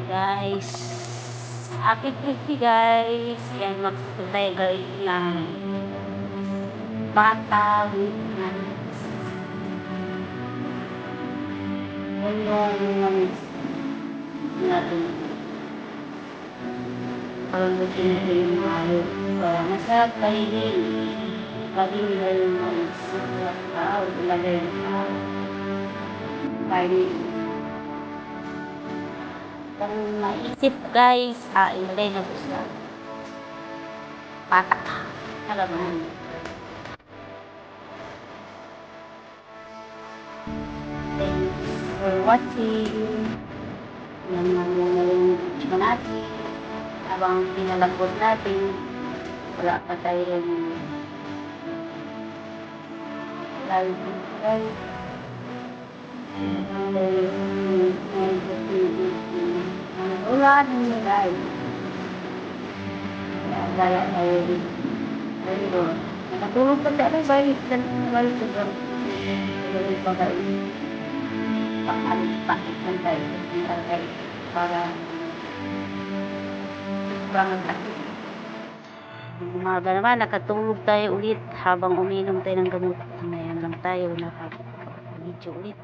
Guys, happy birthday guys. Yan, magpapatay guys ng bata with yung natin. Parang natin yung mahal. Nasa kainin. Laging na yung mga tao. Ilagay yung tao. Kainin. Kung naisip guys, ilagay na gusto. Patak. Alam mo. Thanks for watching. Yan na muna yung video natin. Habang pinalagod natin, wala pa tayong live guys. Ulan niya guys. Kaya ay natulog pa tayo balik dan balik sa balik pa guys. Pakit ng tayo para sobrang sakit. Umaga naman nakatulog tayo ulit habang uminom tayo ng gamot. Ngayon lang tayo nakapag-video ulit.